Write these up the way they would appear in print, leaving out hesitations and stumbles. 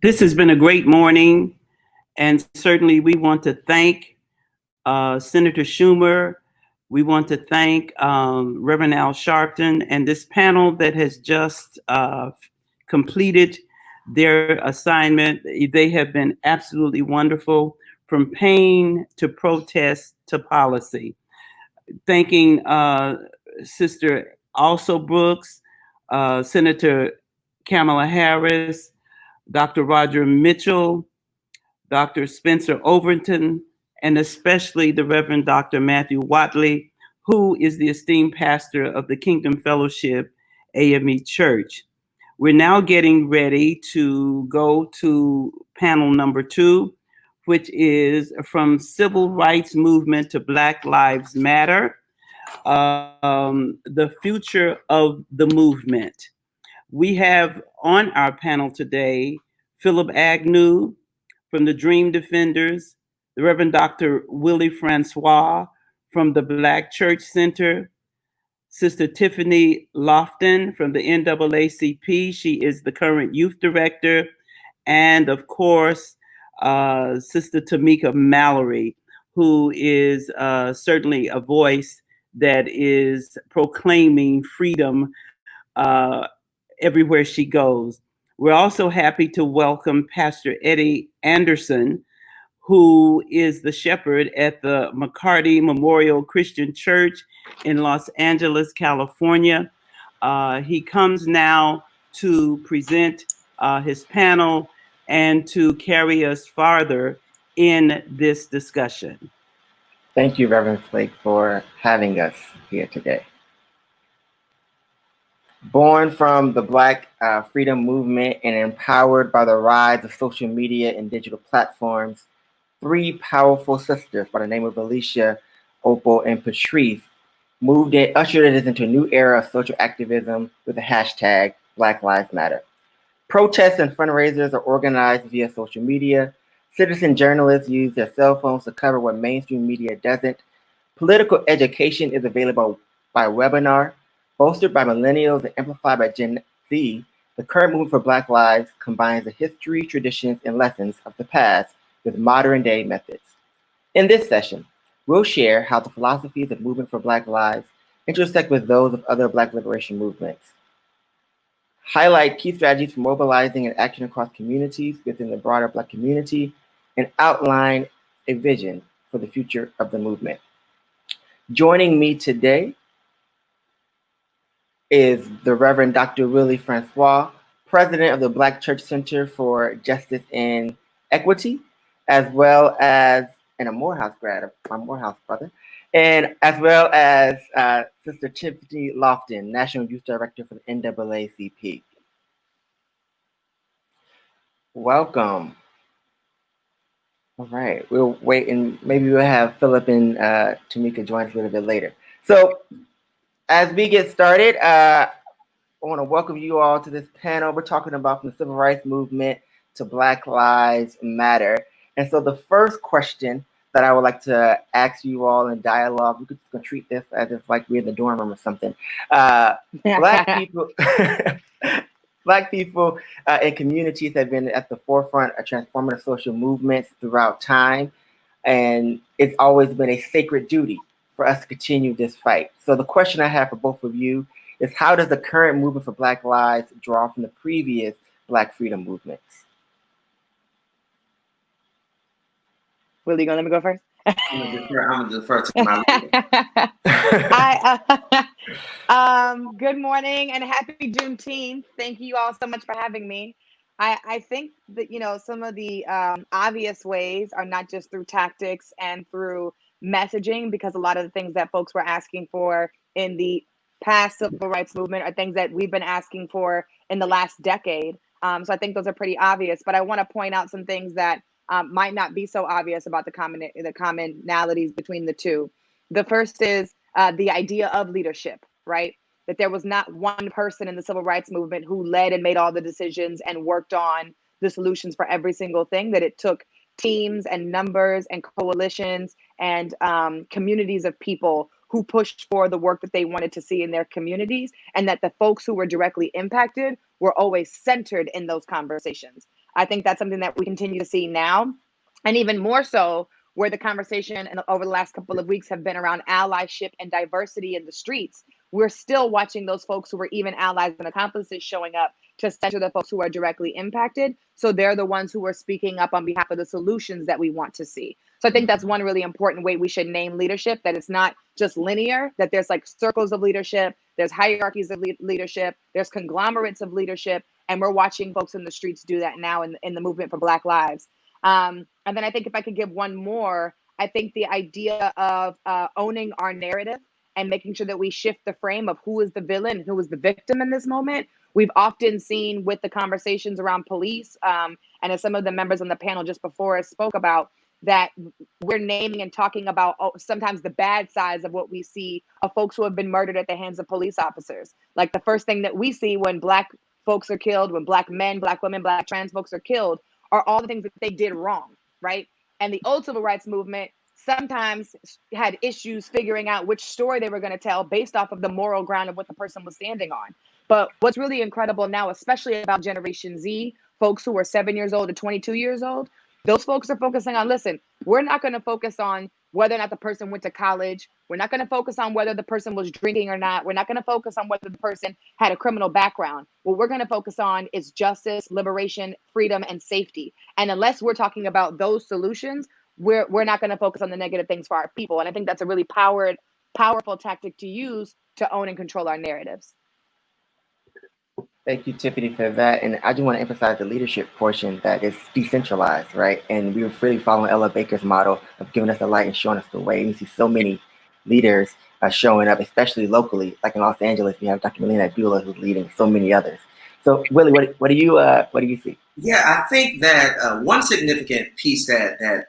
This has been a great morning, and certainly we want to thank Senator Schumer. We want to thank Reverend Al Sharpton and this panel that has just completed their assignment. They have been absolutely wonderful, from pain to protest to policy. Thanking Sister Also Brooks, Senator Kamala Harris, Dr. Roger Mitchell, Dr. Spencer Overton, and especially the Reverend Dr. Matthew Watley, who is the esteemed pastor of the Kingdom Fellowship A.M.E. Church. We're now getting ready to go to panel number 2, which is From Civil Rights Movement to Black Lives Matter, the future of the movement. We have on our panel today Philip Agnew from the Dream Defenders, the Reverend Dr. Willie Francois from the Black Church Center, Sister Tiffany Lofton from the NAACP. She is the current youth director. And of course, Sister Tamika Mallory, who is certainly a voice that is proclaiming freedom everywhere she goes. We're also happy to welcome Pastor Eddie Anderson, who is the shepherd at the McCarty Memorial Christian Church in Los Angeles, California. He comes now to present his panel and to carry us farther in this discussion. Thank you, Reverend Flake, for having us here today. Born from the Black freedom movement and empowered by the rise of social media and digital platforms, 3 powerful sisters by the name of Alicia, Opal, and Patrice ushered us into a new era of social activism with the hashtag Black Lives Matter. Protests and fundraisers are organized via social media. Citizen journalists use their cell phones to cover what mainstream media doesn't. Political education is available by webinar. Bolstered by millennials and amplified by Gen Z, the current movement for Black Lives combines the history, traditions, and lessons of the past with modern-day methods. In this session, we'll share how the philosophies of movement for Black Lives intersect with those of other Black liberation movements, highlight key strategies for mobilizing and action across communities within the broader Black community, and outline a vision for the future of the movement. Joining me today is the Reverend Dr. Willie Francois, president of the Black Church Center for Justice and Equity, as well as, and a Morehouse grad, my Morehouse brother, and as well as Sister Tiffany Lofton, National Youth Director for the NAACP. Welcome. All right, we'll wait and maybe we'll have Philip and Tamika join us a little bit later. So, as we get started, I want to welcome you all to this panel. We're talking about from the civil rights movement to Black Lives Matter. And so the first question that I would like to ask you all in dialogue, we could treat this as if like we're in the dorm room or something. Black people, Black people and communities have been at the forefront of transformative social movements throughout time. And it's always been a sacred duty for us to continue this fight. So the question I have for both of you is, how does the current movement for Black Lives draw from the previous Black freedom movements? Willie, you gonna let me go first? I'm gonna defer to my good morning and happy Juneteenth. Thank you all so much for having me. I think that, some of the obvious ways are not just through tactics and through messaging, because a lot of the things that folks were asking for in the past civil rights movement are things that we've been asking for in the last decade. So I think those are pretty obvious, but I want to point out some things that might not be so obvious about the commonalities between the two. The first is the idea of leadership, right? That there was not one person in the civil rights movement who led and made all the decisions and worked on the solutions for every single thing, that it took teams and numbers and coalitions and communities of people who pushed for the work that they wanted to see in their communities, and that the folks who were directly impacted were always centered in those conversations. I think that's something that we continue to see now. And even more so, where the conversation over the last couple of weeks have been around allyship and diversity in the streets. We're still watching those folks who were even allies and accomplices showing up to center the folks who are directly impacted. So they're the ones who are speaking up on behalf of the solutions that we want to see. So I think that's one really important way we should name leadership, that it's not just linear, that there's like circles of leadership, there's hierarchies of leadership, there's conglomerates of leadership, and we're watching folks in the streets do that now in the movement for Black lives. And then I think if I could give one more, I think the idea of owning our narrative and making sure that we shift the frame of who is the villain, who is the victim in this moment. We've often seen with the conversations around police, and as some of the members on the panel just before us spoke about, that we're naming and talking about sometimes the bad sides of what we see of folks who have been murdered at the hands of police officers. Like the first thing that we see when Black folks are killed, when Black men, Black women, Black trans folks are killed, are all the things that they did wrong, right? And the old civil rights movement sometimes had issues figuring out which story they were going to tell based off of the moral ground of what the person was standing on. But what's really incredible now, especially about Generation Z, folks who are 7 years old to 22 years old, those folks are focusing on, listen, we're not going to focus on whether or not the person went to college. We're not going to focus on whether the person was drinking or not. We're not going to focus on whether the person had a criminal background. What we're going to focus on is justice, liberation, freedom, and safety. And unless we're talking about those solutions, we're not going to focus on the negative things for our people. And I think that's a really powerful tactic to use to own and control our narratives. Thank you, Tiffany, for that. And I just want to emphasize the leadership portion that is decentralized, right? And we're really following Ella Baker's model of giving us the light and showing us the way. And we see so many leaders showing up, especially locally, like in Los Angeles. We have Dr. Melina Abdullah who's leading, so many others. So, Willie, what do you see? Yeah, I think that one significant piece that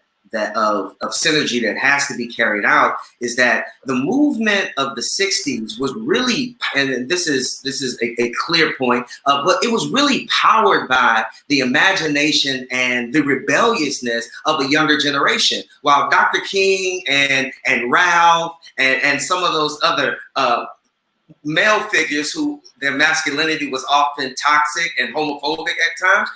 of synergy that has to be carried out is that the movement of the 60s was really, and this is a clear point, but it was really powered by the imagination and the rebelliousness of a younger generation. While Dr. King and Ralph and some of those other male figures who their masculinity was often toxic and homophobic at times,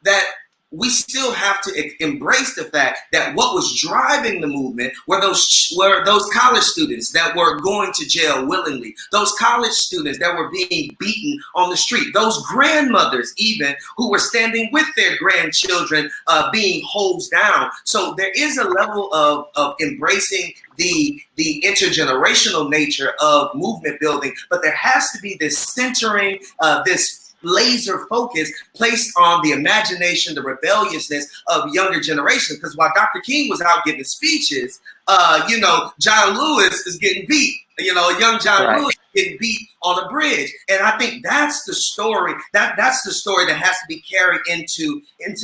that we still have to embrace the fact that what was driving the movement were those college students that were going to jail willingly, those college students that were being beaten on the street, those grandmothers even who were standing with their grandchildren being hosed down. So there is a level of embracing the intergenerational nature of movement building, but there has to be this centering, this laser focus placed on the imagination, the rebelliousness of younger generations. Because while Dr. King was out giving speeches, John Lewis is getting beat. Young John Lewis getting beat on a bridge. And I think that's the story. That's the story that has to be carried into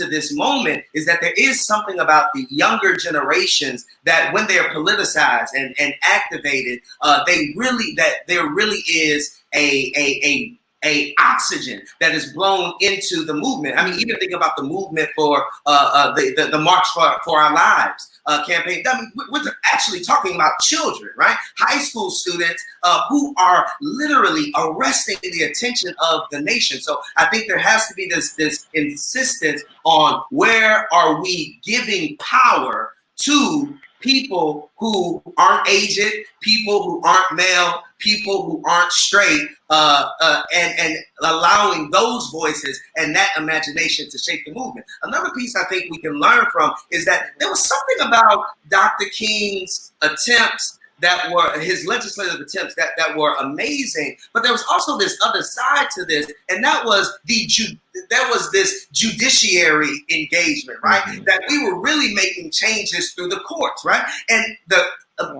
this moment, is that there is something about the younger generations that when they're politicized and activated, there really is a oxygen that is blown into the movement. I mean, even think about the movement for the March for Our Lives campaign. I mean, we're actually talking about children, right? High school students who are literally arresting the attention of the nation. So I think there has to be this insistence on where are we giving power to people who aren't aged, people who aren't male, people who aren't straight, and allowing those voices and that imagination to shape the movement. Another piece I think we can learn from is that there was something about Dr. King's attempts that were his legislative attempts that were amazing, but there was also this other side to this, and that was this judiciary engagement, right? Mm-hmm. That we were really making changes through the courts, right? And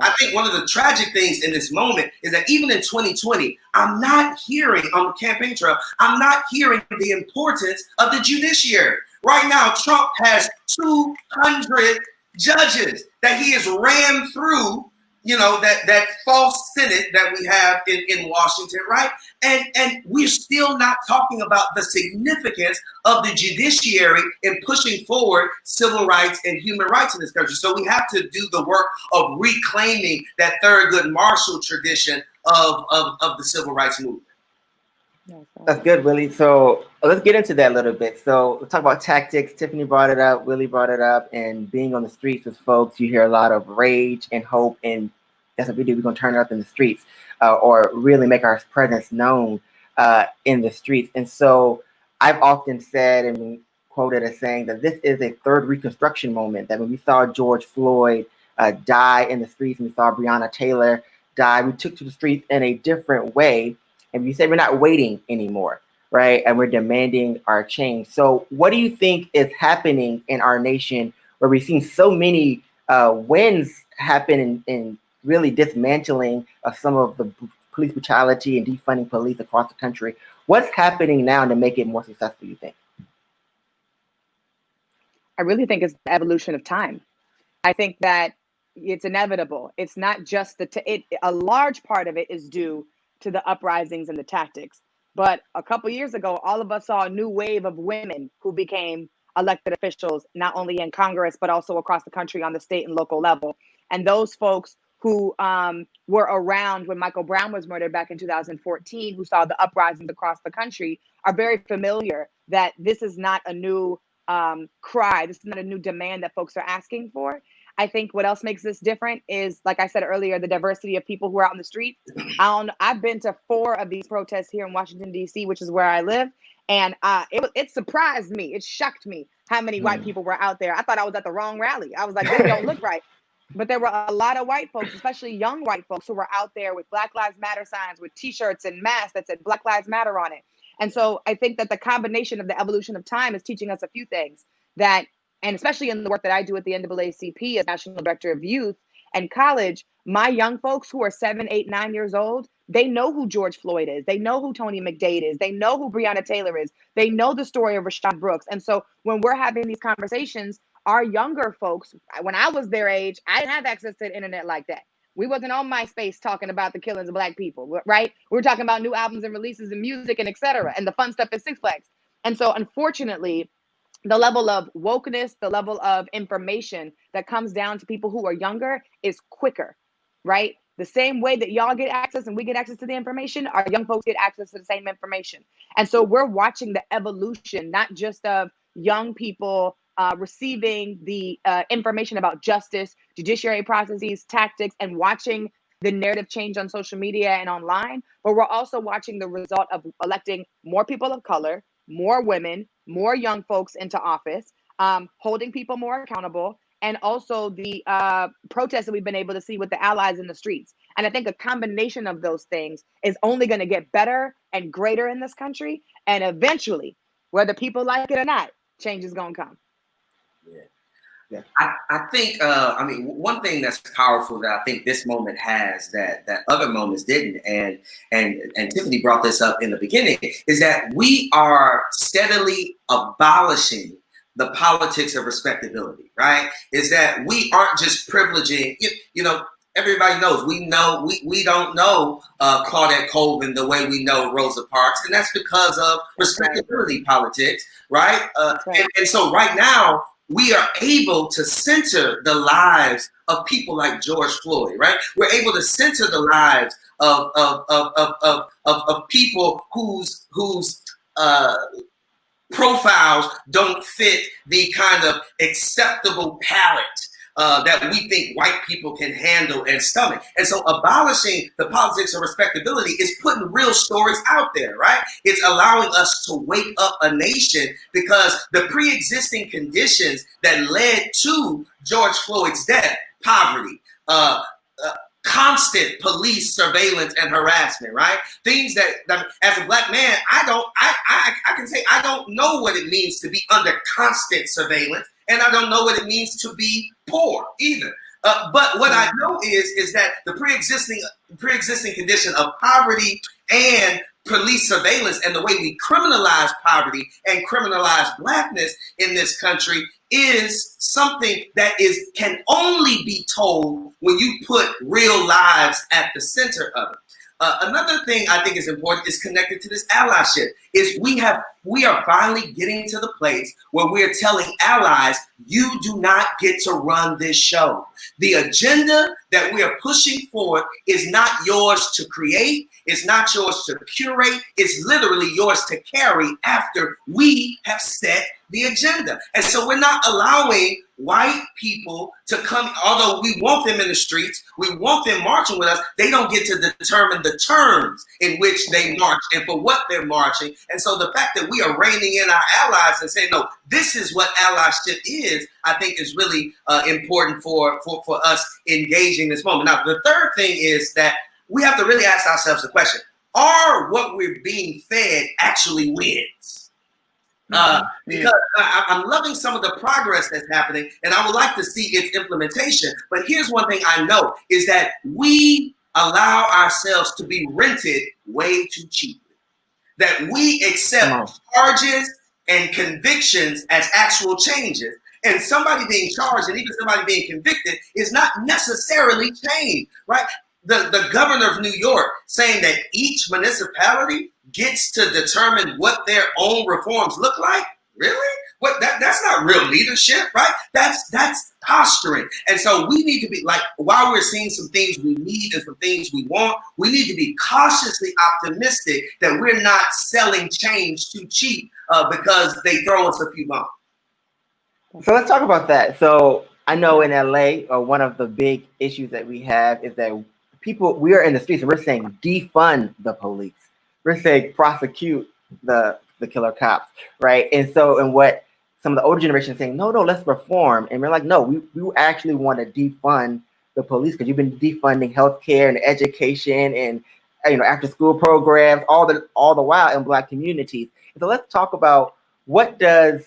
I think one of the tragic things in this moment is that even in 2020, I'm not hearing on the campaign trail, I'm not hearing the importance of the judiciary. Right now, Trump has 200 judges that he has rammed through, that false Senate that we have in Washington, right? And we're still not talking about the significance of the judiciary in pushing forward civil rights and human rights in this country. So we have to do the work of reclaiming that Thurgood Marshall tradition of the civil rights movement. That's good, Willie. So Well, let's get into that a little bit. So let's talk about tactics. Tiffany brought it up, Willie brought it up, and being on the streets with folks, you hear a lot of rage and hope, and that's what we do. We're going to turn it up in the streets, or really make our presence known in the streets. And so I've often said and been quoted as saying that this is a third Reconstruction moment, that when we saw George Floyd die in the streets and we saw Breonna Taylor die, we took to the streets in a different way. And we said we're not waiting anymore, right? And we're demanding our change. So what do you think is happening in our nation where we've seen so many wins happen in really dismantling of some of the police brutality and defunding police across the country? What's happening now to make it more successful, you think? I really think it's the evolution of time. I think that it's inevitable. It's not just a large part of it is due to the uprisings and the tactics. But a couple years ago, all of us saw a new wave of women who became elected officials, not only in Congress, but also across the country on the state and local level. And those folks who were around when Michael Brown was murdered back in 2014, who saw the uprisings across the country, are very familiar that this is not a new cry. This is not a new demand that folks are asking for. I think what else makes this different is, like I said earlier, the diversity of people who are out in the streets. I've been to 4 of these protests here in Washington, D.C., which is where I live. And it surprised me. It shocked me how many white people were out there. I thought I was at the wrong rally. I was like, this don't look right. But there were a lot of white folks, especially young white folks, who were out there with Black Lives Matter signs, with T-shirts and masks that said Black Lives Matter on it. And so I think that the combination of the evolution of time is teaching us a few things that, and especially in the work that I do at the NAACP as National Director of Youth and College, my young folks who are 7, 8, 9 years old, they know who George Floyd is. They know who Tony McDade is. They know who Breonna Taylor is. They know the story of Rashad Brooks. And so when we're having these conversations, our younger folks, when I was their age, I didn't have access to the internet like that. We wasn't on MySpace talking about the killings of Black people, right? We were talking about new albums and releases and music and et cetera, and the fun stuff at Six Flags. And so unfortunately, the level of wokeness, the level of information that comes down to people who are younger is quicker, right? The same way that y'all get access and we get access to the information, our young folks get access to the same information. And so we're watching the evolution, not just of young people receiving the information about justice, judiciary processes, tactics, and watching the narrative change on social media and online, but we're also watching the result of electing more people of color, more women, more young folks into office, holding people more accountable, and also the protests that we've been able to see with the allies in the streets. And I think a combination of those things is only going to get better and greater in this country. And eventually, whether people like it or not, change is going to come. Yeah. I think, I mean, one thing that's powerful that I think this moment has that other moments didn't, and Tiffany brought this up in the beginning, is that we are steadily abolishing the politics of respectability, right? Is that we aren't just privileging, you know, everybody knows, we don't know Claudette Colvin the way we know Rosa Parks, and that's because of respectability politics, right? And so right now, we are able to center the lives of people like George Floyd, right? We're able to center the lives of people whose profiles don't fit the kind of acceptable palette that we think white people can handle and stomach. And so abolishing the politics of respectability is putting real stories out there, right? It's allowing us to wake up a nation, because the pre-existing conditions that led to George Floyd's death, poverty, constant police surveillance and harassment, right? Things that as a Black man, I can say I don't know what it means to be under constant surveillance, and I don't know what it means to be poor either. But what I know is that the pre-existing condition of poverty and police surveillance, and the way we criminalize poverty and criminalize Blackness in this country, is something that can only be told when you put real lives at the center of it. Another thing I think is important is connected to this allyship. Is we are finally getting to the place where we are telling allies, you do not get to run this show. The agenda that we are pushing forward is not yours to create. It's not yours to curate. It's literally yours to carry after we have set the agenda. And so we're not allowing white people to come, although we want them in the streets, we want them marching with us, they don't get to determine the terms in which they march and for what they're marching. And so the fact that we are reining in our allies and saying, no, this is what allyship is, I think is really important for us engaging this moment. Now, the third thing is that we have to really ask ourselves the question, are what we're being fed actually wins? Because I'm loving some of the progress that's happening, and I would like to see its implementation. But here's one thing I know is that we allow ourselves to be rented way too cheaply. That we accept charges and convictions as actual changes. And somebody being charged and even somebody being convicted is not necessarily change, right? The governor of New York saying that each municipality gets to determine what their own reforms look like? Really? That's not real leadership, right? That's posturing. And so we need to be like, while we're seeing some things we need and some things we want, we need to be cautiously optimistic that we're not selling change too cheap because they throw us a few bombs. So let's talk about that. So I know in LA, one of the big issues that we have is that we are in the streets and we're saying defund the police. We're saying prosecute the killer cops, right? And what some of the older generation is saying, no, let's reform. And we're like, no, we actually want to defund the police because you've been defunding healthcare and education and after school programs, all the while in Black communities. And so let's talk about what does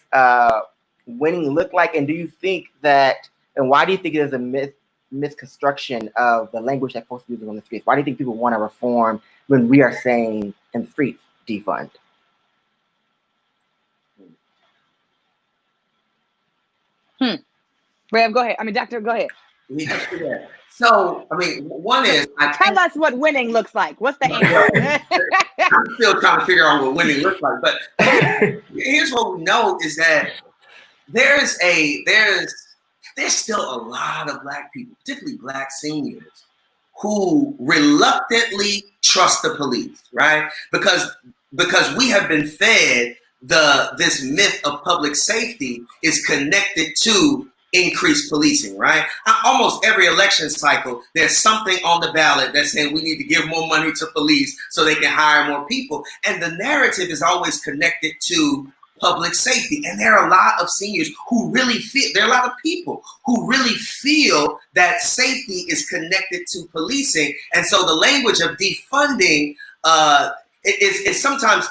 winning look like, and do you think that, and why do you think it is a misconstruction of the language that folks are using on the streets? Why do you think people want to reform when we are saying in the streets defund? Rev, go ahead. Doctor, go ahead. Yeah. So, one is... Tell us what winning looks like. What's the answer? I'm still trying to figure out what winning looks like. But here's what we know is that there's still a lot of Black people, particularly Black seniors, who reluctantly trust the police, right? Because we have been fed this myth of public safety is connected to increased policing, right? Almost every election cycle, there's something on the ballot that's saying we need to give more money to police so they can hire more people. And the narrative is always connected to public safety. And there are a lot of seniors who really feel, there are a lot of people who really feel that safety is connected to policing. And so the language of defunding is sometimes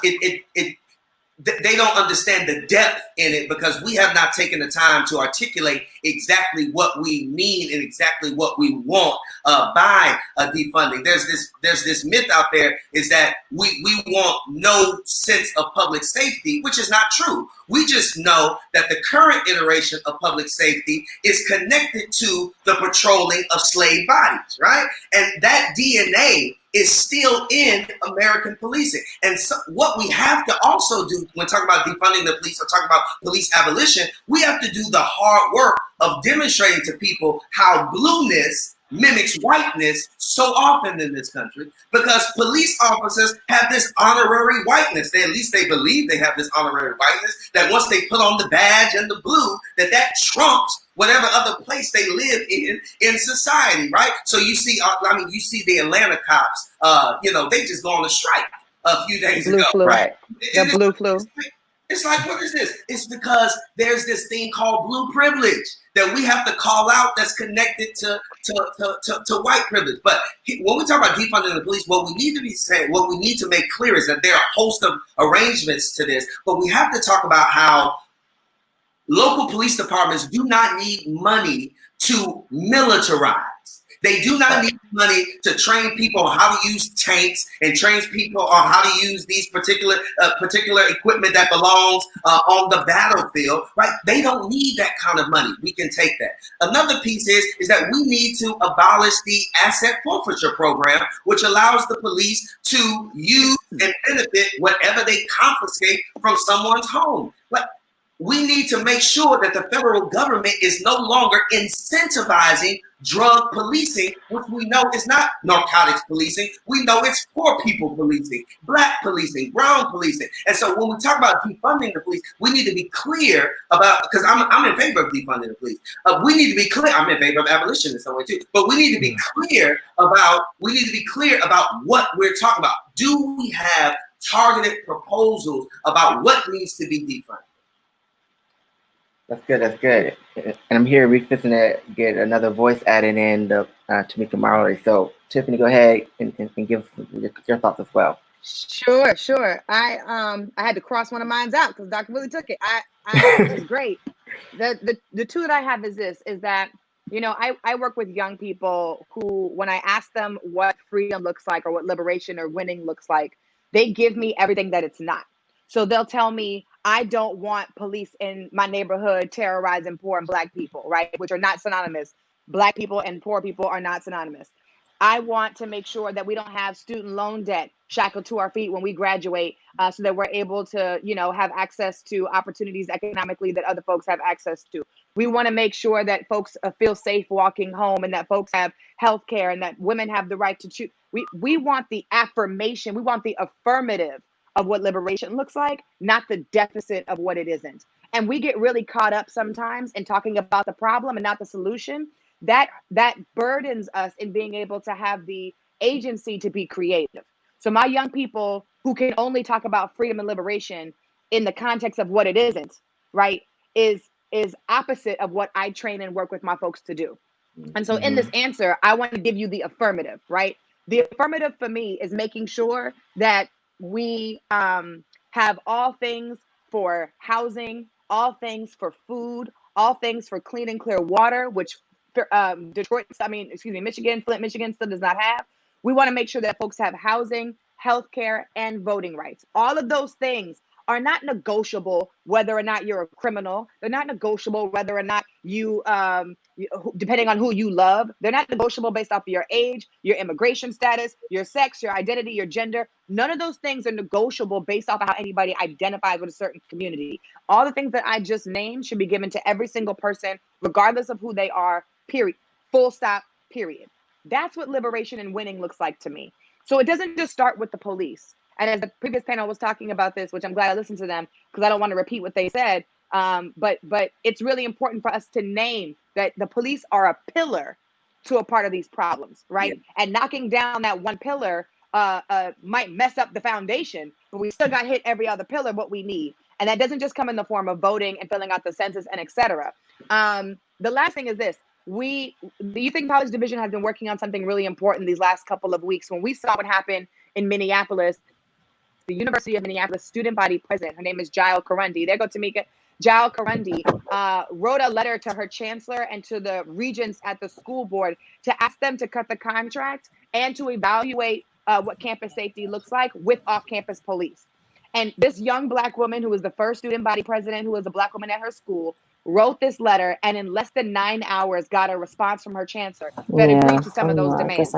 they don't understand the depth in it because we have not taken the time to articulate exactly what we mean and exactly what we want by defunding. There's this myth out there is that we want no sense of public safety, which is not true. We just know that the current iteration of public safety is connected to the patrolling of slave bodies, right? And that DNA is still in American policing. And so what we have to also do when talking about defunding the police or talking about police abolition, we have to do the hard work of demonstrating to people how blueness mimics whiteness so often in this country, because police officers have this honorary whiteness. At least they believe they have this honorary whiteness, that once they put on the badge and the blue, that trumps whatever other place they live in society, right? So you see, you see the Atlanta cops, they just go on a strike a few days ago. Flu. Right. The blue flu. It's like, what is this? It's because there's this thing called blue privilege that we have to call out that's connected to white privilege. But when we talk about defunding the police, what we need to be saying, what we need to make clear is that there are a host of arrangements to this, but we have to talk about how local police departments do not need money to militarize. They do not need money to train people on how to use tanks and train people on how to use these particular equipment that belongs on the battlefield, right? They don't need that kind of money. We can take that. Another piece is that we need to abolish the asset forfeiture program, which allows the police to use and benefit whatever they confiscate from someone's home. But we need to make sure that the federal government is no longer incentivizing drug policing, which we know is not narcotics policing. We know it's poor people policing, black policing, brown policing. And so when we talk about defunding the police, we need to be clear about, because I'm in favor of defunding the police. We need to be clear. I'm in favor of abolition in some way too, but we need to be clear about what we're talking about. Do we have targeted proposals about what needs to be defunded? That's good. That's good. And I'm here refixing to get another voice added in, Tamika Marley. So Tiffany, go ahead and give your thoughts as well. Sure. I had to cross one of mine out because Dr. Willie took it. Which is great. The two that I have is that, you know, I work with young people who, when I ask them what freedom looks like or what liberation or winning looks like, they give me everything that it's not. So they'll tell me, I don't want police in my neighborhood terrorizing poor and black people, right? Which are not synonymous. Black people and poor people are not synonymous. I want to make sure that we don't have student loan debt shackled to our feet when we graduate, so that we're able to, you know, have access to opportunities economically that other folks have access to. We want to make sure that folks feel safe walking home and that folks have health care and that women have the right to choose. We want the affirmation. We want the affirmative of what liberation looks like, not the deficit of what it isn't. And we get really caught up sometimes in talking about the problem and not the solution. That burdens us in being able to have the agency to be creative. So my young people who can only talk about freedom and liberation in the context of what it isn't, right, is opposite of what I train and work with my folks to do. And so in this answer, I want to give you the affirmative, right? The affirmative for me is making sure that we have all things for housing, all things for food, all things for clean and clear water, which Michigan, Flint, Michigan still does not have. We want to make sure that folks have housing, healthcare, and voting rights. All of those things are not negotiable whether or not you're a criminal. They're not negotiable whether or not you, depending on who you love. They're not negotiable based off of your age, your immigration status, your sex, your identity, your gender. None of those things are negotiable based off of how anybody identifies with a certain community. All the things that I just named should be given to every single person, regardless of who they are, period. Full stop, period. That's what liberation and winning looks like to me. So it doesn't just start with the police. And as the previous panel was talking about this, which I'm glad I listened to them because I don't want to repeat what they said. But it's really important for us to name that the police are a pillar to a part of these problems, right? Yeah. And knocking down that one pillar might mess up the foundation, but we still got hit every other pillar what we need. And that doesn't just come in the form of voting and filling out the census and et cetera. The last thing is this. The Youth and College Division has been working on something really important these last couple of weeks. When we saw what happened in Minneapolis, the University of Minneapolis student body president, her name is Jael Karundi. There go Tamika. Jael Karundi wrote a letter to her chancellor and to the regents at the school board to ask them to cut the contract and to evaluate what campus safety looks like with off-campus police. And this young Black woman who was the first student body president, who was a Black woman at her school, wrote this letter and in less than 9 hours got a response from her chancellor that agreed to some of those demands.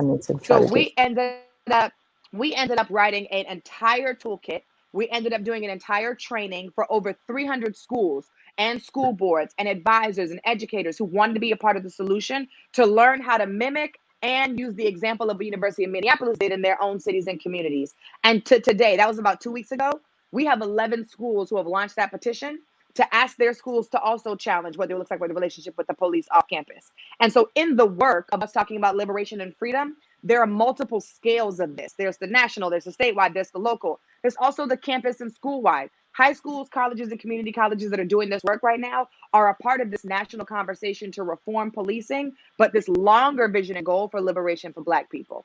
So we ended up writing an entire toolkit. We ended up doing an entire training for over 300 schools and school boards and advisors and educators who wanted to be a part of the solution to learn how to mimic and use the example of the University of Minneapolis did in their own cities and communities. And to today, that was about 2 weeks ago, we have 11 schools who have launched that petition to ask their schools to also challenge what it looks like with the relationship with the police off campus. And so in the work of us talking about liberation and freedom, there are multiple scales of this. There's the national, there's the statewide, there's the local. There's also the campus and school-wide. High schools, colleges, and community colleges that are doing this work right now are a part of this national conversation to reform policing, but this longer vision and goal for liberation for Black people.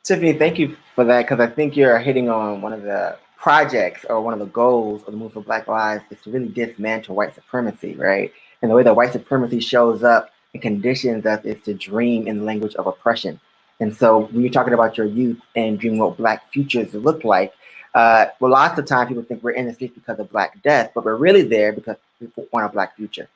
Tiffany, thank you for that, because I think you're hitting on one of the projects or one of the goals of the Move for Black Lives is to really dismantle white supremacy, right? And the way that white supremacy shows up and conditions us is to dream in the language of oppression. And so when you're talking about your youth and dreaming what Black futures look like, well, lots of times people think we're in the streets because of Black death, but we're really there because we want a Black future.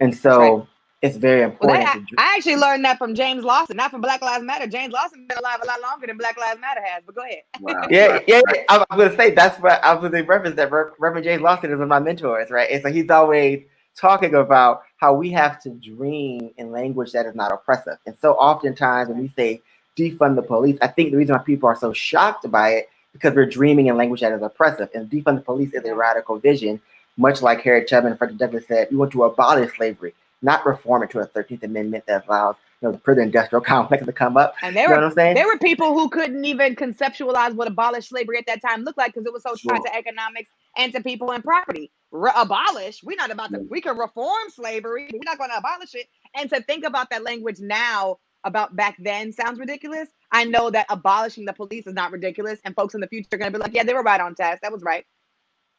And so it's very important. Well, I actually learned that from James Lawson, not from Black Lives Matter. James Lawson been alive a lot longer than Black Lives Matter has, but go ahead. Wow. Yeah. I was going to say, that's what I was going to reference, that Reverend James Lawson is one of my mentors, right? And so he's always talking about how we have to dream in language that is not oppressive. And so oftentimes when we say defund the police, I think the reason why people are so shocked by it because we're dreaming in language that is oppressive. And defund the police is a radical vision, much like Harriet Tubman and Frederick Douglass said, we want to abolish slavery, not reform it to a 13th Amendment that allows the prison industrial complex to come up. And there you know what I'm saying? There were people who couldn't even conceptualize what abolished slavery at that time looked like because it was so tied to economics and to people and property. Abolish, we're not about to, we can reform slavery, but we're not going to abolish it. And to think about that language now about back then sounds ridiculous. I know that abolishing the police is not ridiculous, and folks in the future are going to be like, yeah, they were right on task. That was right.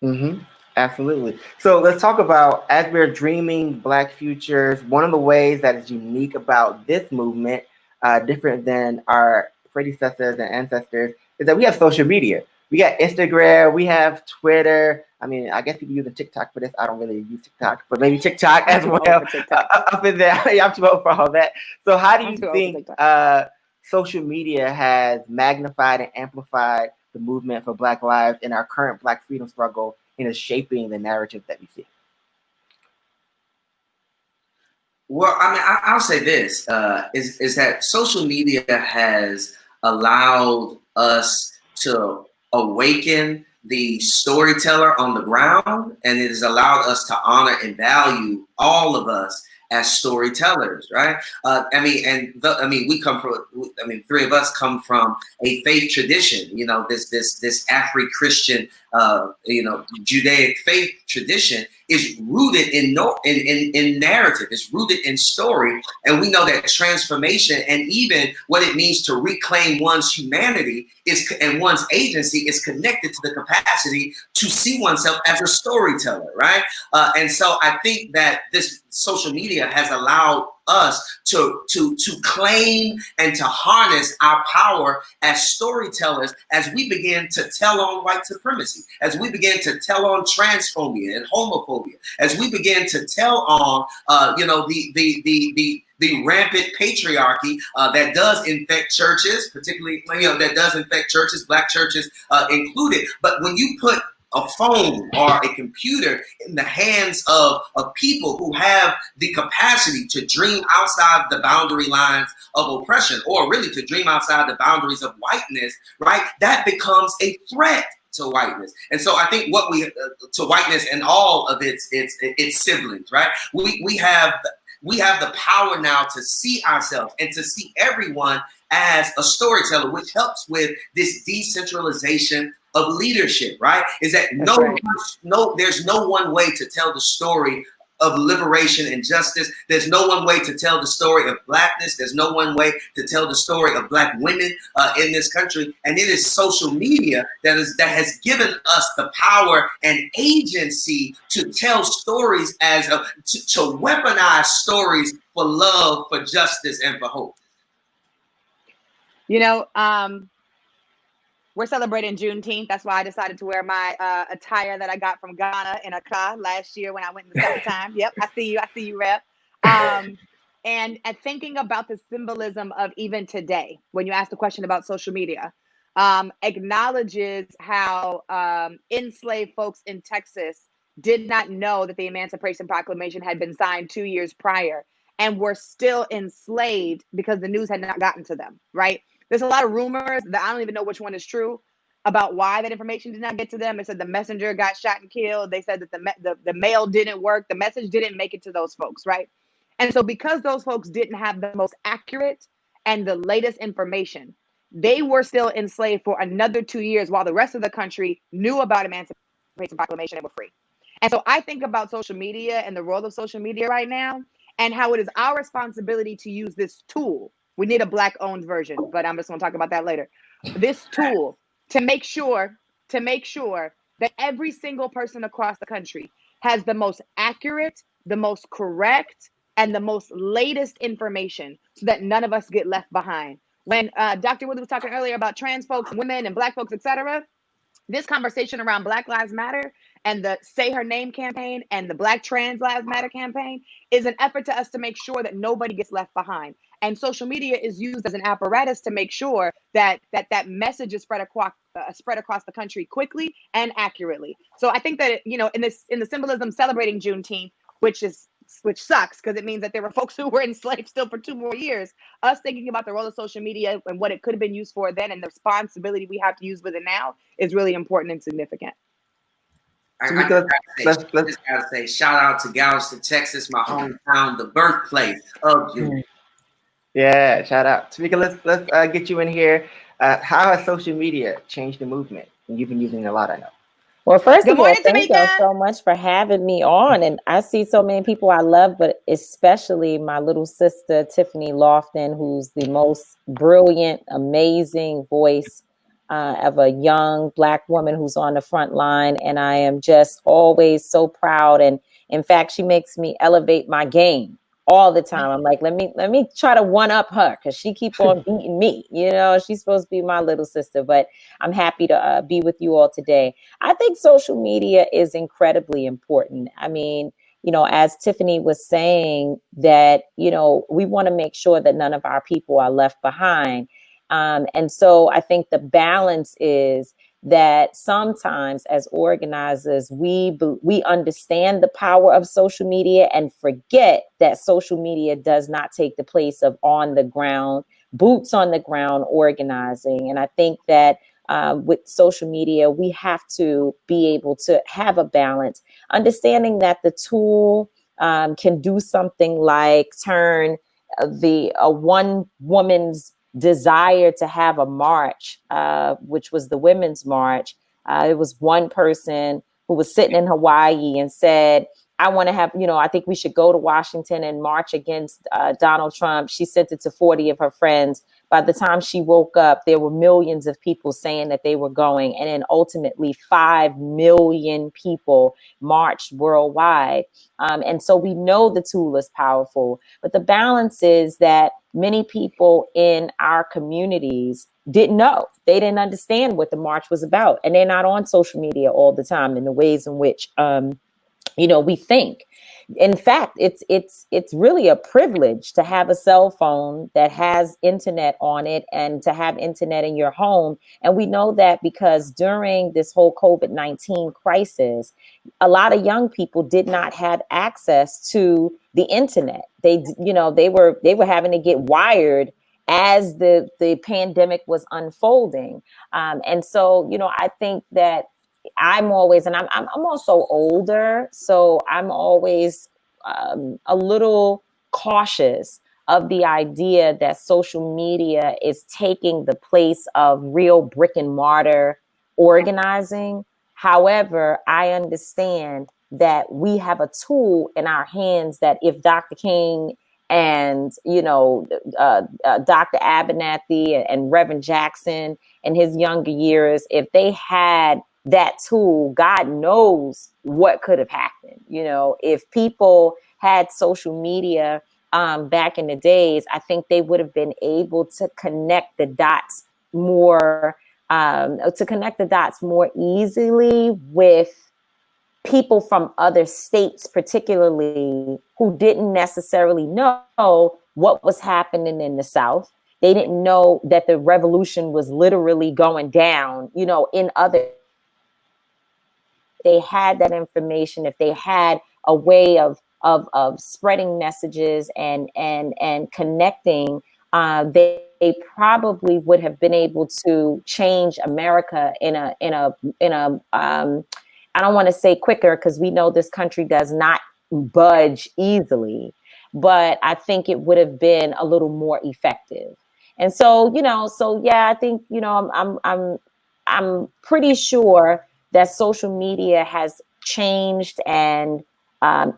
Mm-hmm. Absolutely. So let's talk about, as we're dreaming Black futures, one of the ways that is unique about this movement, different than our predecessors and ancestors, is that we have social media. We got Instagram, we have Twitter. I mean, I guess people using TikTok for this. I don't really use TikTok, but maybe TikTok as well. Up in there, I'm too old for all that. So how do you think social media has magnified and amplified the movement for Black lives in our current Black freedom struggle and is shaping the narrative that we see? Well, I mean, I'll say this, is that social media has allowed us to awaken the storyteller on the ground, and it has allowed us to honor and value all of us as storytellers, right? We come from, three of us come from a faith tradition, this Afro-Christian, Judaic faith tradition is rooted in narrative, it's rooted in story. And we know that transformation and even what it means to reclaim one's humanity and one's agency is connected to the capacity to see oneself as a storyteller, right? And so I think that this social media has allowed us to claim and to harness our power as storytellers as we begin to tell on white supremacy, as we begin to tell on transphobia and homophobia, as we begin to tell on the rampant patriarchy that does infect churches, particularly that does infect churches, Black churches included. But when you put a phone or a computer in the hands of people who have the capacity to dream outside the boundary lines of oppression, or really to dream outside the boundaries of whiteness, right? That becomes a threat to whiteness. And so I think what to whiteness and all of its siblings, right? We have the power now to see ourselves and to see everyone as a storyteller, which helps with this decentralization of leadership, right? Is that there's no one way to tell the story of liberation and justice. There's no one way to tell the story of Blackness. There's no one way to tell the story of Black women in this country. And it is social media that has given us the power and agency to tell stories to weaponize stories for love, for justice, and for hope. We're celebrating Juneteenth. That's why I decided to wear my attire that I got from Ghana in Accra last year when I went in the summertime. Yep, I see you, Rep. And thinking about the symbolism of even today, when you ask the question about social media, acknowledges how enslaved folks in Texas did not know that the Emancipation Proclamation had been signed 2 years prior and were still enslaved because the news had not gotten to them, right? There's a lot of rumors that I don't even know which one is true about why that information did not get to them. They said the messenger got shot and killed. They said that the mail didn't work. The message didn't make it to those folks, right? And so because those folks didn't have the most accurate and the latest information, they were still enslaved for another 2 years while the rest of the country knew about Emancipation Proclamation and were free. And so I think about social media and the role of social media right now and how it is our responsibility to use this tool. We need a Black-owned version, but I'm just going to talk about that later. This tool to make sure that every single person across the country has the most accurate, the most correct, and the most latest information so that none of us get left behind. When Dr. Woodley was talking earlier about trans folks, women, and Black folks, etc., this conversation around Black Lives Matter and the Say Her Name campaign and the Black Trans Lives Matter campaign is an effort to us to make sure that nobody gets left behind. And social media is used as an apparatus to make sure that that message is spread across the country quickly and accurately. So I think that, in the symbolism celebrating Juneteenth, which sucks because it means that there were folks who were enslaved still for 2 more years. Us thinking about the role of social media and what it could have been used for then and the responsibility we have to use with it now is really important and significant. I just gotta say, shout out to Galveston, Texas, my hometown, the birthplace of you. Yeah, shout out. Tamika, let's get you in here. How has social media changed the movement? And you've been using it a lot, I know. Well, first Good of all, morning, thank y'all Tamika. so much for having me on. And I see so many people I love, but especially my little sister, Tiffany Lofton, who's the most brilliant, amazing voice of a young Black woman who's on the front line. And I am just always so proud. And in fact, she makes me elevate my game all the time. I'm like, let me try to one up her because she keep on beating me. She's supposed to be my little sister, but I'm happy to be with you all today. I think social media is incredibly important. I mean, as Tiffany was saying, that, we want to make sure that none of our people are left behind. And so I think the balance is that sometimes as organizers, we understand the power of social media and forget that social media does not take the place of on the ground, boots on the ground organizing. And I think that with social media, we have to be able to have a balance, understanding that the tool can do something like turn a one woman's desire to have a march, which was the Women's March. It was one person who was sitting in Hawaii and said, I want to have, I think we should go to Washington and march against Donald Trump. She sent it to 40 of her friends. By the time she woke up, there were millions of people saying that they were going. And then ultimately 5 million people marched worldwide. And so we know the tool is powerful. But the balance is that many people in our communities didn't know. They didn't understand what the march was about. And they're not on social media all the time in the ways in which we think. In fact, it's really a privilege to have a cell phone that has internet on it and to have internet in your home. And we know that because during this whole COVID-19 crisis, a lot of young people did not have access to the internet. They were having to get wired as the pandemic was unfolding. And so, I think that I'm always, and I'm also older, so I'm always a little cautious of the idea that social media is taking the place of real brick and mortar organizing. However, I understand that we have a tool in our hands that if Dr. King and Dr. Abernathy and Reverend Jackson in his younger years, if they had that tool, God knows what could have happened. If people had social media back in the days, I think they would have been able to connect the dots more easily with people from other states, particularly who didn't necessarily know what was happening in the South. They didn't know that the revolution was literally going down, in other. They had that information, if they had a way of spreading messages and connecting, they probably would have been able to change America in a I don't want to say quicker because we know this country does not budge easily, but I think it would have been a little more effective. And so, I think, I'm pretty sure that social media has changed and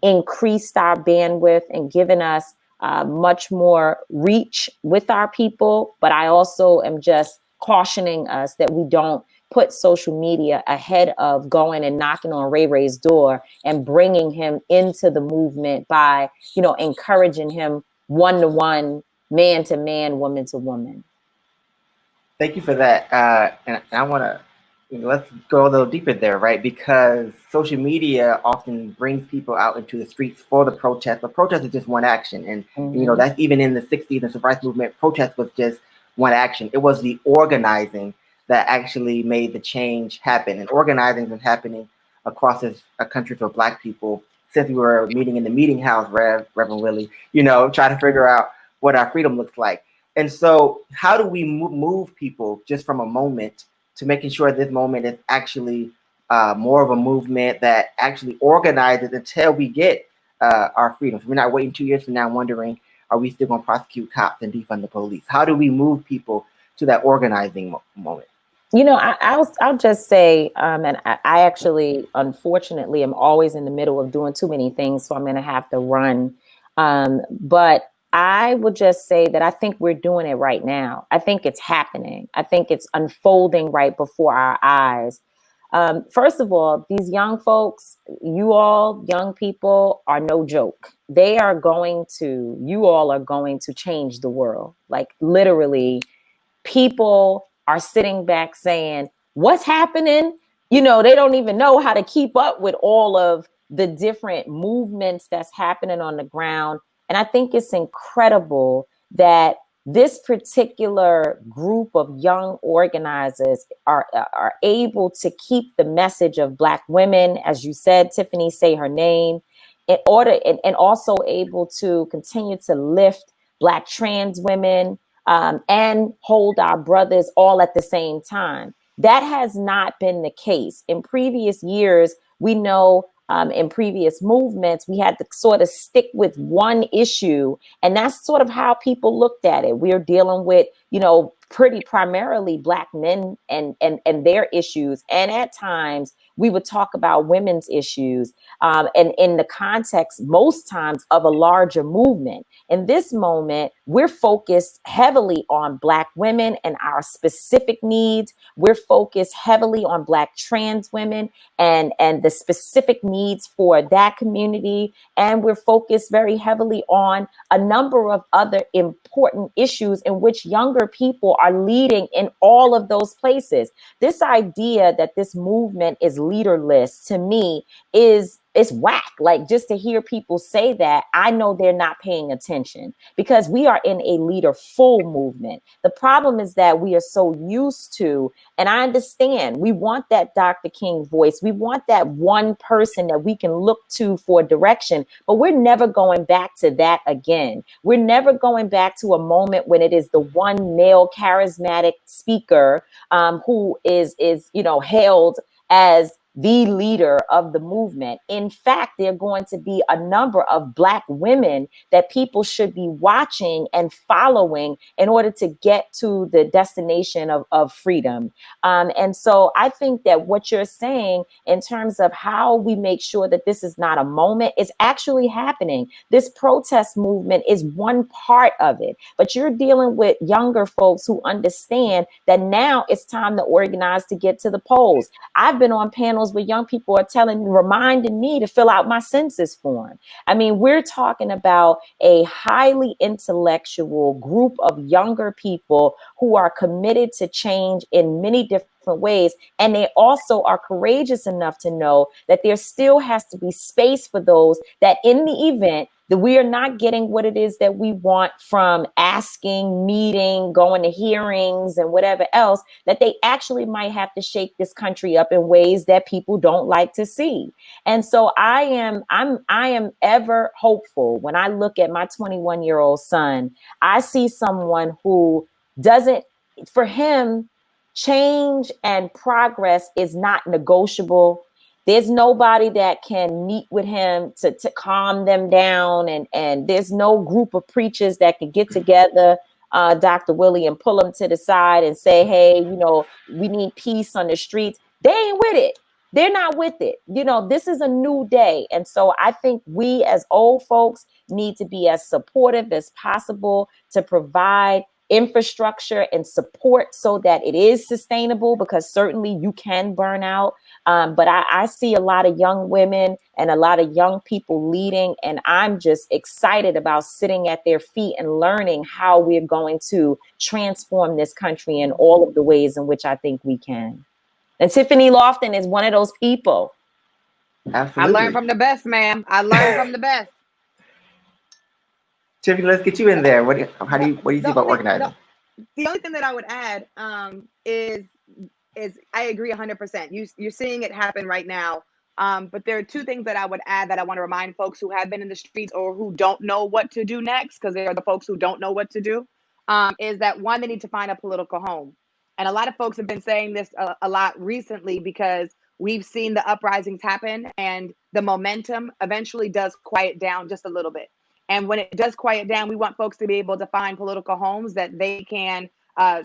increased our bandwidth and given us much more reach with our people. But I also am just cautioning us that we don't put social media ahead of going and knocking on Ray Ray's door and bringing him into the movement by, you know, encouraging him one-to-one, man-to-man, woman-to-woman. Thank you for that. And I want to, let's go a little deeper there, right? Because social media often brings people out into the streets for the protest, but protest is just one action. And, that's even in the 60s and civil rights movement, protest was just one action. It was the organizing that actually made the change happen. And organizing has been happening across this country for Black people since we were meeting in the meeting house, Reverend Willie, trying to figure out what our freedom looks like. And so how do we move people just from a moment to making sure this moment is actually more of a movement that actually organizes until we get our freedoms? We're not waiting 2 years from now wondering, are we still going to prosecute cops and defund the police? How do we move people to that organizing moment? I'll just say, and I actually, unfortunately, am always in the middle of doing too many things, so I'm going to have to run. But I would just say that I think we're doing it right now. I think it's happening. I think it's unfolding right before our eyes. First of all, these young folks, you all young people are no joke. You all are going to change the world. Like literally, people are sitting back saying, what's happening? They don't even know how to keep up with all of the different movements that's happening on the ground. And I think it's incredible that this particular group of young organizers are able to keep the message of Black women, as you said, Tiffany, say her name, in order, and also able to continue to lift Black trans women, and hold our brothers all at the same time. That has not been the case. In previous years, we know in previous movements, we had to sort of stick with one issue. And that's sort of how people looked at it. We're dealing with, pretty primarily Black men and their issues. And at times, we would talk about women's issues, and in the context, most times, of a larger movement. In this moment, we're focused heavily on Black women and our specific needs. We're focused heavily on Black trans women and the specific needs for that community. And we're focused very heavily on a number of other important issues in which younger people are leading in all of those places. This idea that this movement is leaderless, to me, it's whack. Like, just to hear people say that, I know they're not paying attention, because we are in a leaderful movement. The problem is that we are so used to, and I understand, we want that Dr. King voice. We want that one person that we can look to for direction, but we're never going back to that again. We're never going back to a moment when it is the one male charismatic speaker who is hailed as the leader of the movement. In fact, there are going to be a number of Black women that people should be watching and following in order to get to the destination of freedom. And so I think that what you're saying in terms of how we make sure that this is not a moment is actually happening. This protest movement is one part of it, but you're dealing with younger folks who understand that now it's time to organize to get to the polls. I've been on panels where young people are reminding me to fill out my census form. I mean, we're talking about a highly intellectual group of younger people who are committed to change in many different ways. And they also are courageous enough to know that there still has to be space for those that, in the event that we are not getting what it is that we want from asking, meeting, going to hearings and whatever else, that they actually might have to shake this country up in ways that people don't like to see. And so I am ever hopeful. When I look at my 21-year-old son, I see someone who doesn't, for him, change and progress is not negotiable. There's nobody that can meet with him to calm them down. And there's no group of preachers that can get together, Dr. Willie, and pull them to the side and say, hey, we need peace on the streets. They ain't with it. They're not with it. This is a new day. And so I think we as old folks need to be as supportive as possible to provide infrastructure and support so that it is sustainable, because certainly you can burn out. But I see a lot of young women and a lot of young people leading, and I'm just excited about sitting at their feet and learning how we're going to transform this country in all of the ways in which I think we can. And Tiffany Lofton is one of those people. Absolutely. I learned from the best, ma'am. I learned from the best. Tiffany, let's get you in there. What do you think about organizing? The only thing that I would add is I agree 100%. You're seeing it happen right now. But there are two things that I would add that I want to remind folks who have been in the streets or who don't know what to do next, because they are the folks who don't know what to do, is that one, they need to find a political home. And a lot of folks have been saying this a lot recently, because we've seen the uprisings happen and the momentum eventually does quiet down just a little bit. And when it does quiet down, we want folks to be able to find political homes that they can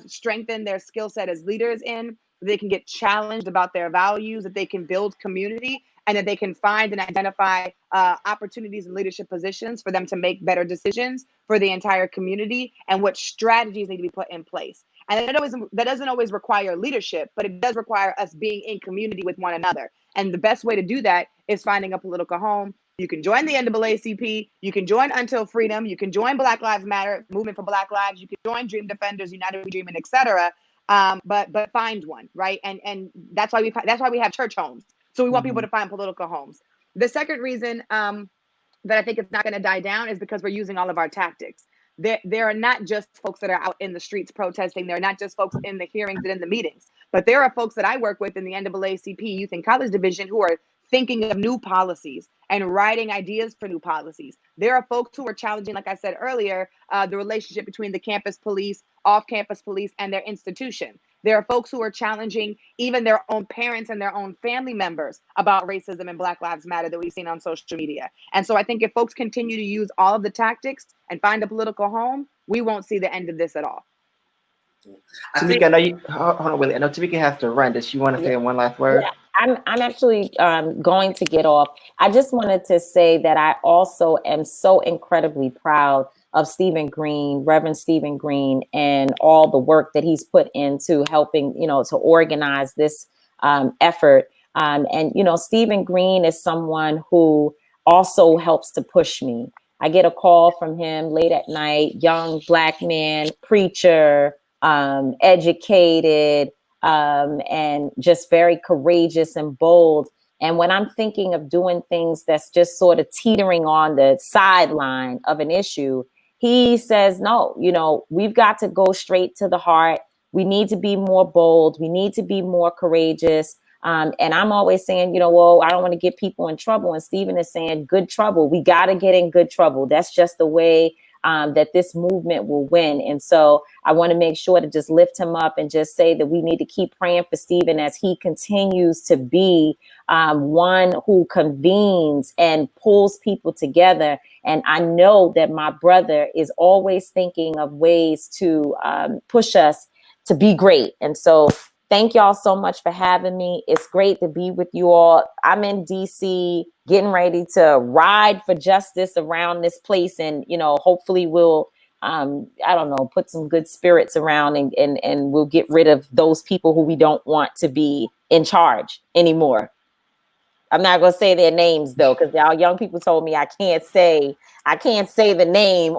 strengthen their skill set as leaders in. They can get challenged about their values, that they can build community, and that they can find and identify opportunities in leadership positions for them to make better decisions for the entire community, and what strategies need to be put in place. And that doesn't always require leadership, but it does require us being in community with one another. And the best way to do that is finding a political home. You can join the NAACP, you can join Until Freedom, you can join Black Lives Matter, Movement for Black Lives, you can join Dream Defenders, United We Dream, and etc. But find one, right? And that's why we have church homes. So we want people to find political homes. The second reason that I think it's not going to die down is because we're using all of our tactics. There are not just folks that are out in the streets protesting. There are not just folks in the hearings and in the meetings, but there are folks that I work with in the NAACP Youth and College Division who are thinking of new policies and writing ideas for new policies. There are folks who are challenging, like I said earlier, the relationship between the campus police, off-campus police, and their institution. There are folks who are challenging even their own parents and their own family members about racism and Black Lives Matter that we've seen on social media. And so I think if folks continue to use all of the tactics and find a political home, we won't see the end of this at all. Tamika, I know you. Hold on, Willie. I know Tamika has to run. Does she want to say one last word? Yeah, I'm actually going to get off. I just wanted to say that I also am so incredibly proud of Stephen Green, Reverend Stephen Green, and all the work that he's put into helping, to organize this effort. And, Stephen Green is someone who also helps to push me. I get a call from him late at night, young Black man, preacher, educated, and just very courageous and bold. And when I'm thinking of doing things that's just sort of teetering on the sideline of an issue, he says, no, we've got to go straight to the heart. We need to be more bold. We need to be more courageous. And I'm always saying, well, I don't want to get people in trouble. And Stephen is saying, good trouble. We got to get in good trouble. That's just the way that this movement will win. And so I want to make sure to just lift him up and just say that we need to keep praying for Stephen as he continues to be one who convenes and pulls people together. And I know that my brother is always thinking of ways to push us to be great. And so thank y'all so much for having me. It's great to be with you all. I'm in DC getting ready to ride for justice around this place. And, hopefully we'll, put some good spirits around and we'll get rid of those people who we don't want to be in charge anymore. I'm not going to say their names though, because our young people told me I can't say the name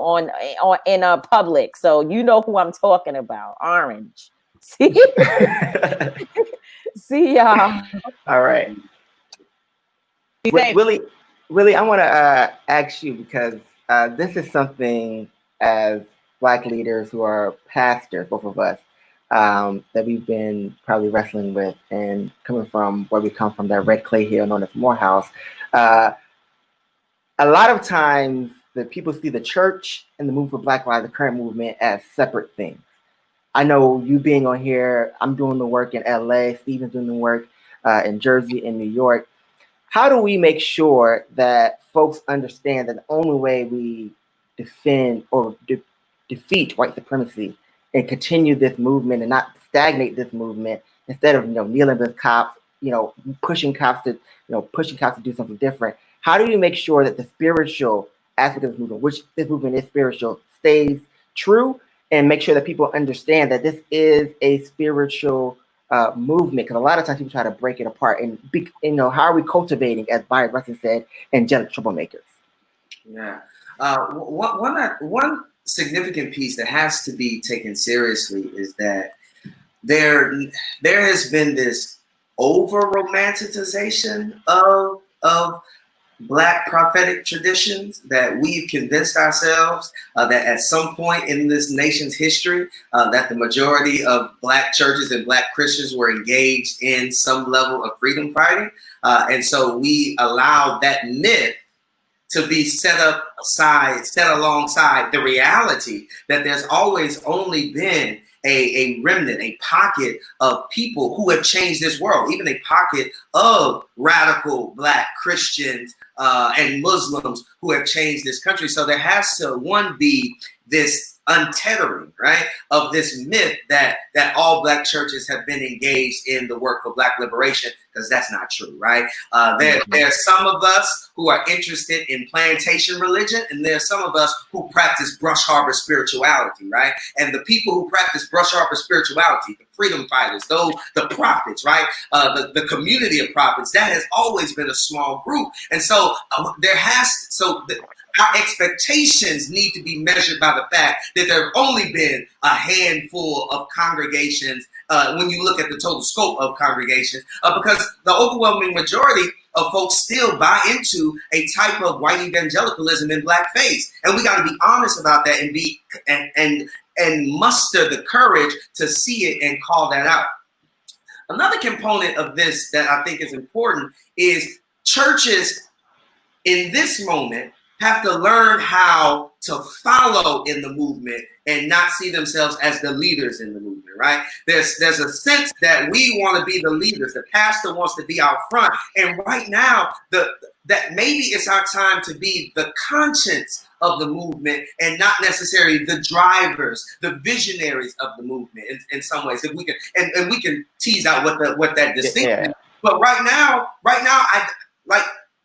in public. So you know who I'm talking about. Orange. See y'all. All right. Willie, I want to ask you, because this is something as Black leaders who are pastors, both of us, that we've been probably wrestling with, and coming from where we come from, that red clay hill known as Morehouse. A lot of times the people see the church and the Movement for Black Lives, the current movement, as separate things. I know you being on here, I'm doing the work in LA, Stephen's doing the work in Jersey and New York. How do we make sure that folks understand that the only way we defend or defeat white supremacy and continue this movement and not stagnate this movement, instead of kneeling with cops, pushing cops to do something different? How do you make sure that the spiritual aspect of this movement, which this movement is spiritual, stays true, and make sure that people understand that this is a spiritual movement. Because a lot of times people try to break it apart. And how are we cultivating, as Byron Russell said, angelic troublemakers? Yeah. One significant piece that has to be taken seriously is that there has been this over romanticization of Black prophetic traditions, that we've convinced ourselves that at some point in this nation's history that the majority of Black churches and Black Christians were engaged in some level of freedom fighting. And so we allowed that myth to be set alongside the reality that there's always only been a remnant, a pocket of people who have changed this world, even a pocket of radical Black Christians and Muslims who have changed this country. So there has to, be this untethering, right, of this myth that all Black churches have been engaged in the work of Black liberation, because that's not true, right? There's some of us who are interested in plantation religion, and there's some of us who practice Brush Harbor spirituality, right? And the people who practice Brush Harbor spirituality, the freedom fighters, the prophets, right? The community of prophets, that has always been a small group. And so our expectations need to be measured by the fact that there have only been a handful of congregations when you look at the total scope of congregations, because the overwhelming majority of folks still buy into a type of white evangelicalism in blackface. And we got to be honest about that and muster the courage to see it and call that out. Another component of this that I think is important is churches in this moment have to learn how to follow in the movement and not see themselves as the leaders in the movement, right? There's a sense that we want to be the leaders. The pastor wants to be out front. And right now, that maybe it's our time to be the conscience of the movement and not necessarily the drivers, the visionaries of the movement in some ways. If we can, and we can tease out what that distinction is. But right now,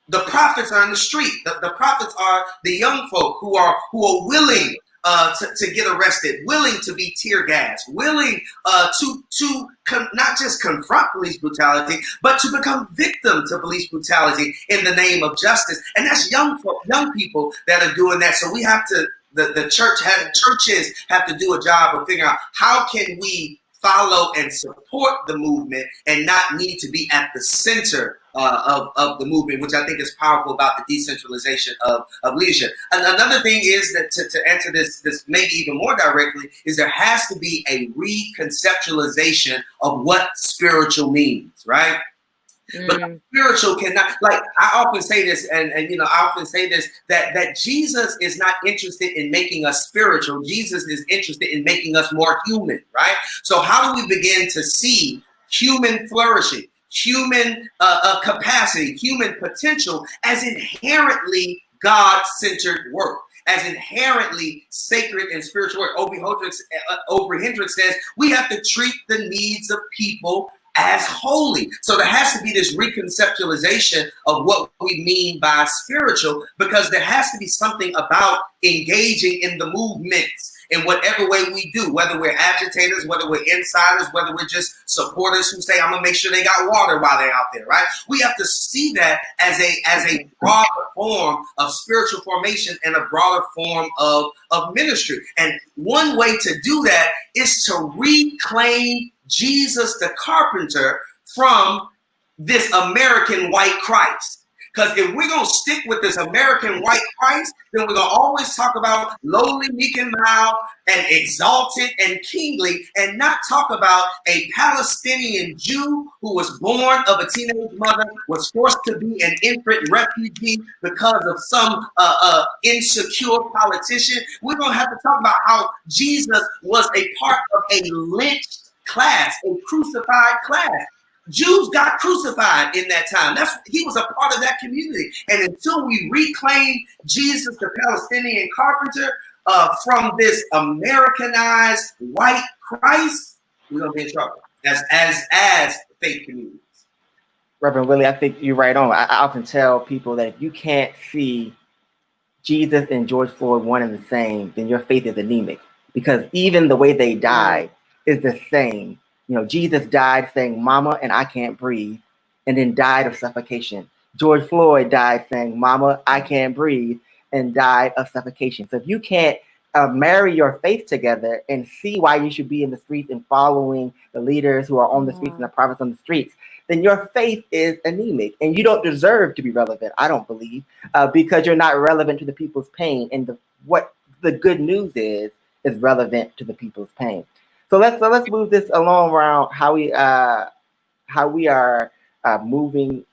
the prophets are in the street. The prophets are the young folk who are willing to get arrested, willing to be tear gassed, willing to not just confront police brutality, but to become victims of police brutality in the name of justice. And that's young people that are doing that. So we have to, churches have to do a job of figuring out how can we follow and support the movement and not need to be at the center of the movement, which I think is powerful about the decentralization of leadership. And another thing is that to answer this maybe even more directly is there has to be a reconceptualization of what spiritual means, right? But spiritual cannot, like I often say this, and I often say this, that Jesus is not interested in making us spiritual. Jesus is interested in making us more human, right? So how do we begin to see human flourishing, human capacity, human potential as inherently God-centered work, as inherently sacred and spiritual work? Oprah Hendricks says we have to treat the needs of people as holy. So there has to be this reconceptualization of what we mean by spiritual, because there has to be something about engaging in the movements in whatever way we do, whether we're agitators, whether we're insiders, whether we're just supporters who say, I'm gonna make sure they got water while they're out there, right? We have to see that as a broader form of spiritual formation and a broader form of ministry. And one way to do that is to reclaim Jesus the carpenter from this American white Christ. Because if we're going to stick with this American white Christ, then we're going to always talk about lowly, meek, and mild, and exalted and kingly, and not talk about a Palestinian Jew who was born of a teenage mother, was forced to be an infant refugee because of some insecure politician. We're going to have to talk about how Jesus was a part of a lynched class, a crucified class. Jews got crucified in that time. He was a part of that community. And until we reclaim Jesus, the Palestinian carpenter, from this Americanized white Christ, we're gonna be in trouble as faith communities. Reverend Willie, I think you're right on. I often tell people that if you can't see Jesus and George Floyd one and the same, then your faith is anemic. because even the way they died is the same. You know, Jesus died saying, "Mama," and "I can't breathe," and then died of suffocation. George Floyd died saying, "Mama, I can't breathe," and died of suffocation. So if you can't marry your faith together and see why you should be in the streets and following the leaders who are on the streets and the prophets on the streets, then your faith is anemic and you don't deserve to be relevant, I don't believe, because you're not relevant to the people's pain. And what the good news is relevant to the people's pain. So let's move this along around how we are moving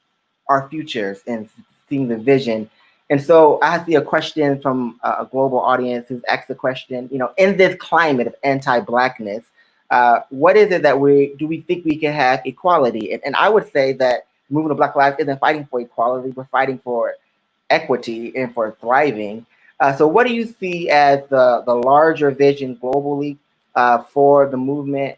our futures and seeing the vision. And so I see a question from a global audience who's asked the question, you know, in this climate of anti-Blackness, what is it that we think we can have equality? And I would say that the movement of Black Lives isn't fighting for equality, we're fighting for equity and for thriving. So what do you see as the larger vision globally for the movement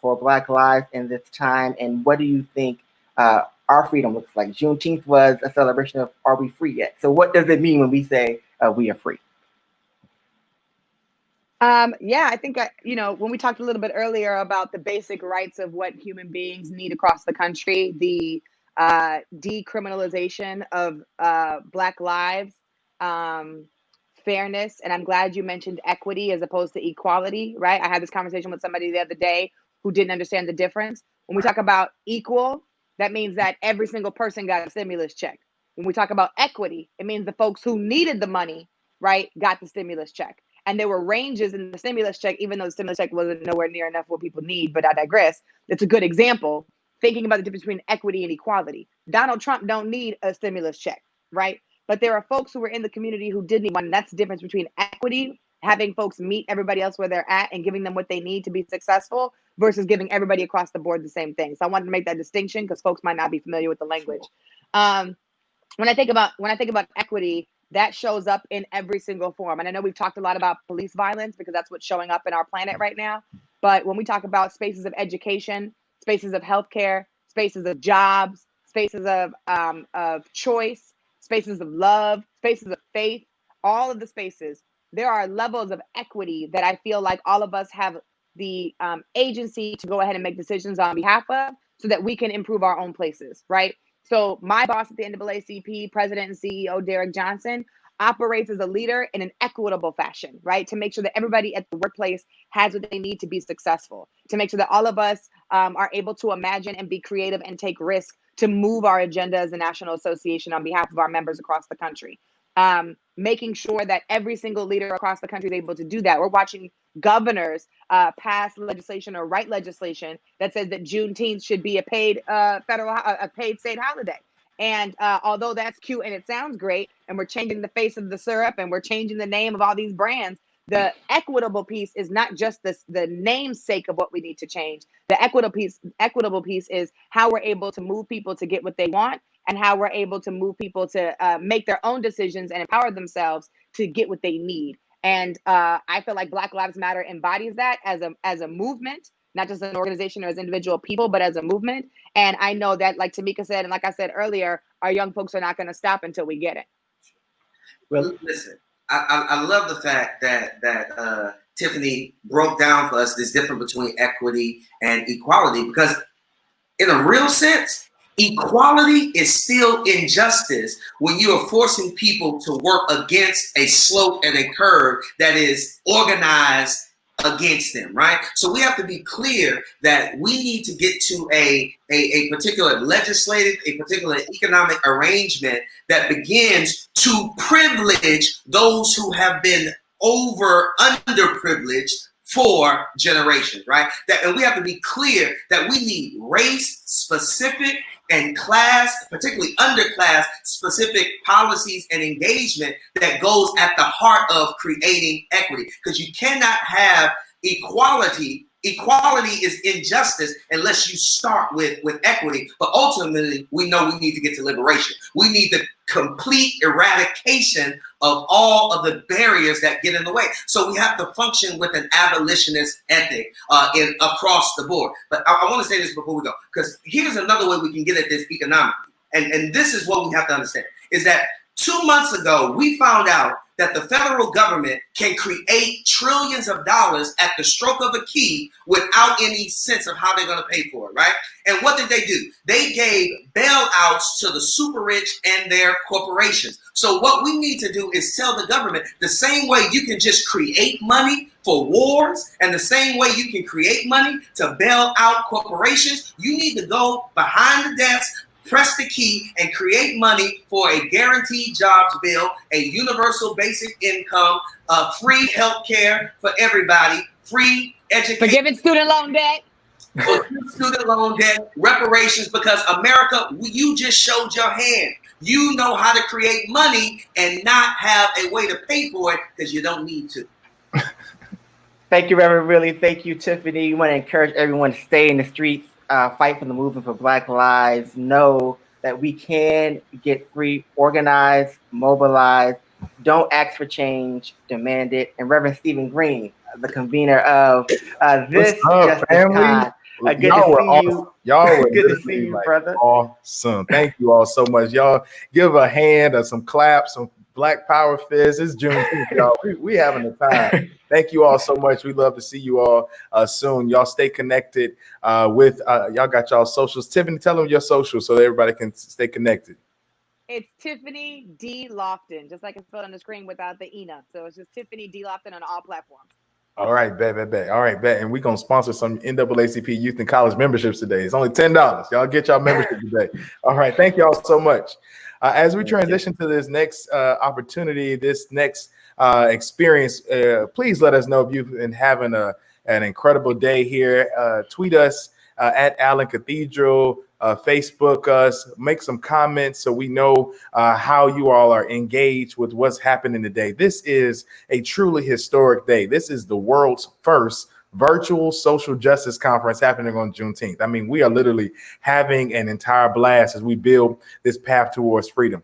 for Black Lives in this time? And what do you think our freedom looks like? Juneteenth was a celebration of "Are we free yet?" So what does it mean when we say we are free? Yeah, I think, you know, when we talked a little bit earlier about the basic rights of what human beings need across the country, the decriminalization of Black lives, fairness, and I'm glad you mentioned equity as opposed to equality, right? I had this conversation with somebody the other day who didn't understand the difference. When we talk about equal, that means that every single person got a stimulus check. When we talk about equity, it means the folks who needed the money, right, got the stimulus check. And there were ranges in the stimulus check, even though the stimulus check wasn't nowhere near enough what people need, but I digress. It's a good example, thinking about the difference between equity and equality. Donald Trump don't need a stimulus check, right? But there are folks who were in the community who did need one. And that's the difference between equity, having folks meet everybody else where they're at and giving them what they need to be successful, versus giving everybody across the board the same thing. So I wanted to make that distinction because folks might not be familiar with the language. When I think about equity, that shows up in every single form. And I know we've talked a lot about police violence because that's what's showing up in our planet right now. But when we talk about spaces of education, spaces of healthcare, spaces of jobs, spaces of choice, spaces of love, spaces of faith, all of the spaces, there are levels of equity that I feel like all of us have the agency to go ahead and make decisions on behalf of, so that we can improve our own places, right? So my boss at the NAACP, President and CEO Derek Johnson, operates as a leader in an equitable fashion, right? To make sure that everybody at the workplace has what they need to be successful, to make sure that all of us are able to imagine and be creative and take risk to move our agenda as a national association on behalf of our members across the country. Making sure that every single leader across the country is able to do that. We're watching governors pass legislation or write legislation that says that Juneteenth should be a paid paid state holiday. And although that's cute and it sounds great, and we're changing the face of the syrup and we're changing the name of all these brands, the equitable piece is not just the namesake of what we need to change. The equitable piece is how we're able to move people to get what they want, and how we're able to move people to make their own decisions and empower themselves to get what they need. And I feel like Black Lives Matter embodies that as a movement, not just an organization or as individual people, but as a movement. And I know that, like Tamika said, and like I said earlier, our young folks are not going to stop until we get it. Well, listen, I love the fact that Tiffany broke down for us this difference between equity and equality, because in a real sense, equality is still injustice when you are forcing people to work against a slope and a curve that is organized against them, right? So we have to be clear that we need to get to a particular legislative, a particular economic arrangement that begins to privilege those who have been underprivileged for generations, right? And we have to be clear that we need race-specific and class, particularly underclass specific policies and engagement that goes at the heart of creating equity. Because you cannot have equality. Equality is injustice unless you start with equity. But ultimately, we know we need to get to liberation. We need the complete eradication of all of the barriers that get in the way. So we have to function with an abolitionist ethic across the board. But I want to say this before we go, because here's another way we can get at this economically. And this is what we have to understand, is that 2 months ago, we found out that the federal government can create trillions of dollars at the stroke of a key without any sense of how they're going to pay for it, right? And what did they do? They gave bailouts to the super rich and their corporations. So what we need to do is tell the government the same way you can just create money for wars and the same way you can create money to bail out corporations, you need to go behind the desk, press the key, and create money for a guaranteed jobs bill, a universal basic income, free health care for everybody, free education. Forgiving student loan debt. Student loan debt, reparations, because America, you just showed your hand. You know how to create money and not have a way to pay for it because you don't need to. Thank you, Reverend Really. Thank you, Tiffany. We want to encourage everyone to stay in the streets, fight for the movement for Black lives. Know that we can get free, organized, mobilized. Don't ask for change, demand it. And Reverend Stephen Green, the convener of this JusticeCon. Good to see you. Y'all were good to see you, brother. Awesome. Thank you all so much. Y'all give a hand or some claps, some Black Power fists. It's Juneteenth, y'all. We having a time. Thank you all so much. We love to see you all soon. Y'all stay connected with y'all got y'all socials. Tiffany, tell them your socials so that everybody can stay connected. It's Tiffany D. Lofton, just like it's spelled on the screen without the ENA. So it's just Tiffany D. Lofton on all platforms. All right, bet. All right, bet. And we're going to sponsor some NAACP youth and college memberships today. It's only $10. Y'all get y'all membership today. All right, thank y'all so much. As we transition to this next opportunity, this next experience, please let us know if you've been having an incredible day here. Tweet us at Allen Cathedral, Facebook us, make some comments so we know how you all are engaged with what's happening today. This is a truly historic day. This is the world's first virtual social justice conference happening on Juneteenth. I mean, we are literally having an entire blast as we build this path towards freedom.